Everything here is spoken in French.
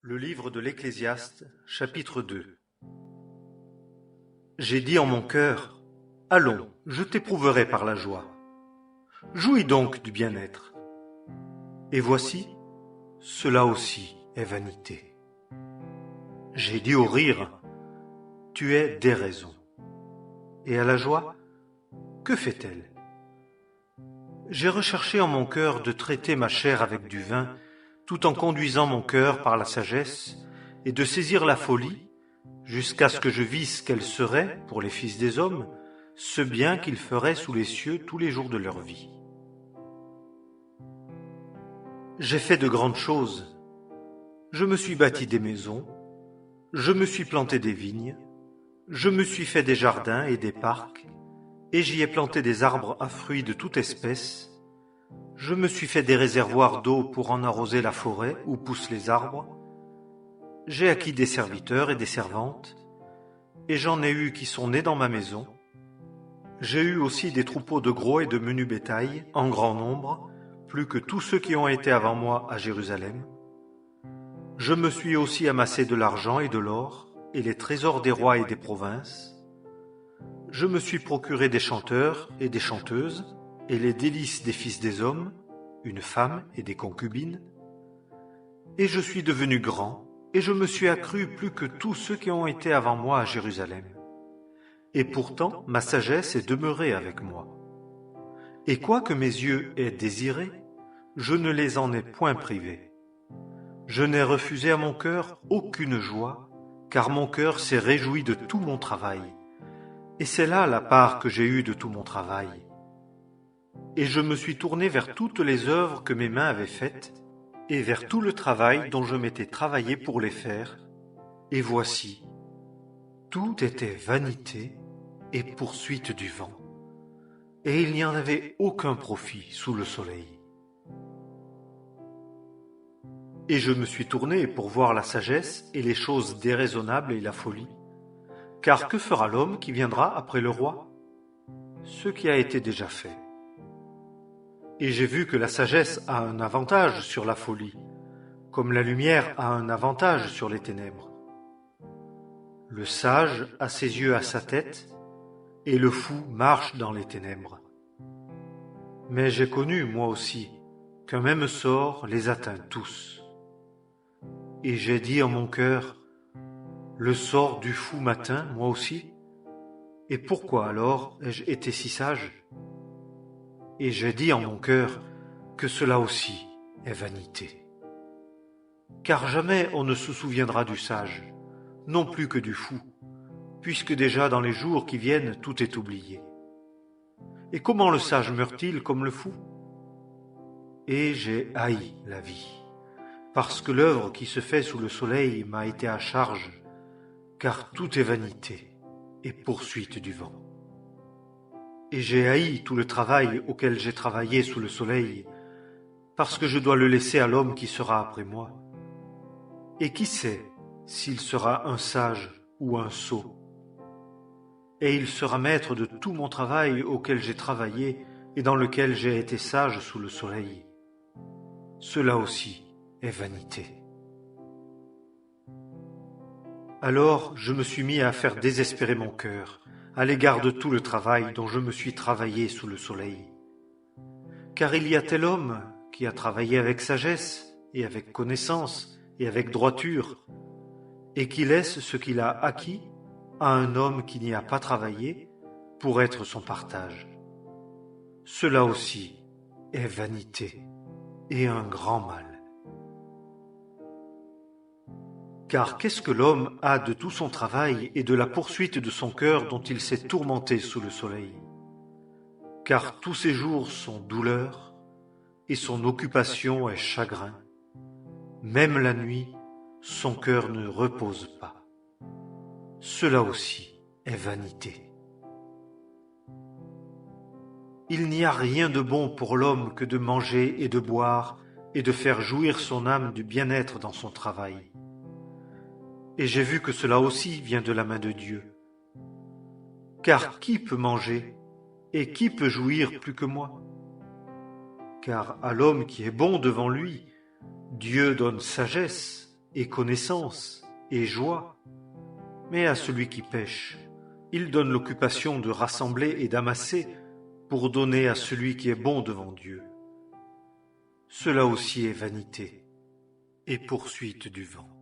Le livre de l'Ecclésiaste, chapitre 2. J'ai dit en mon cœur, allons, je t'éprouverai par la joie. Jouis donc du bien-être. Et voici, cela aussi est vanité. J'ai dit au rire, tu es déraison. Et à la joie, que fait-elle? J'ai recherché en mon cœur de traiter ma chair avec du vin, tout en conduisant mon cœur par la sagesse, et de saisir la folie, jusqu'à ce que je visse quel serait, pour les fils des hommes, ce bien qu'ils feraient sous les cieux tous les jours de leur vie. J'ai fait de grandes choses. Je me suis bâti des maisons, je me suis planté des vignes, je me suis fait des jardins et des parcs, et j'y ai planté des arbres à fruits de toute espèce. Je me suis fait des réservoirs d'eau pour en arroser la forêt où poussent les arbres. J'ai acquis des serviteurs et des servantes, et j'en ai eu qui sont nés dans ma maison. J'ai eu aussi des troupeaux de gros et de menu bétail, en grand nombre, plus que tous ceux qui ont été avant moi à Jérusalem. Je me suis aussi amassé de l'argent et de l'or, et les trésors des rois et des provinces. Je me suis procuré des chanteurs et des chanteuses, et les délices des fils des hommes, une femme et des concubines. Et je suis devenu grand, et je me suis accru plus que tous ceux qui ont été avant moi à Jérusalem. Et pourtant, ma sagesse est demeurée avec moi. Et quoique mes yeux aient désiré, je ne les en ai point privés. Je n'ai refusé à mon cœur aucune joie, car mon cœur s'est réjoui de tout mon travail. Et c'est là la part que j'ai eue de tout mon travail. Et je me suis tourné vers toutes les œuvres que mes mains avaient faites, et vers tout le travail dont je m'étais travaillé pour les faire. Et voici, tout était vanité et poursuite du vent, et il n'y en avait aucun profit sous le soleil. Et je me suis tourné pour voir la sagesse et les choses déraisonnables et la folie. Car que fera l'homme qui viendra après le roi? Ce qui a été déjà fait. Et j'ai vu que la sagesse a un avantage sur la folie, comme la lumière a un avantage sur les ténèbres. Le sage a ses yeux à sa tête, et le fou marche dans les ténèbres. Mais j'ai connu, moi aussi, qu'un même sort les atteint tous. Et j'ai dit en mon cœur, le sort du fou m'atteint, moi aussi. Et pourquoi alors ai-je été si sage? Et j'ai dit en mon cœur que cela aussi est vanité. Car jamais on ne se souviendra du sage, non plus que du fou, puisque déjà dans les jours qui viennent tout est oublié. Et comment le sage meurt-il comme le fou? Et j'ai haï la vie, parce que l'œuvre qui se fait sous le soleil m'a été à charge, car tout est vanité et poursuite du vent. Et j'ai haï tout le travail auquel j'ai travaillé sous le soleil, parce que je dois le laisser à l'homme qui sera après moi. Et qui sait s'il sera un sage ou un sot? Et il sera maître de tout mon travail auquel j'ai travaillé et dans lequel j'ai été sage sous le soleil. Cela aussi est vanité. Alors je me suis mis à faire désespérer mon cœur à l'égard de tout le travail dont je me suis travaillé sous le soleil. Car il y a tel homme qui a travaillé avec sagesse et avec connaissance et avec droiture, et qui laisse ce qu'il a acquis à un homme qui n'y a pas travaillé pour être son partage. Cela aussi est vanité et un grand mal. Car qu'est-ce que l'homme a de tout son travail et de la poursuite de son cœur dont il s'est tourmenté sous le soleil? Car tous ses jours sont douleur, et son occupation est chagrin. Même la nuit, son cœur ne repose pas. Cela aussi est vanité. Il n'y a rien de bon pour l'homme que de manger et de boire et de faire jouir son âme du bien-être dans son travail. Et j'ai vu que cela aussi vient de la main de Dieu. Car qui peut manger et qui peut jouir plus que moi? Car à l'homme qui est bon devant lui, Dieu donne sagesse et connaissance, et joie. Mais à celui qui pêche, il donne l'occupation de rassembler et d'amasser pour donner à celui qui est bon devant Dieu. Cela aussi est vanité et poursuite du vent.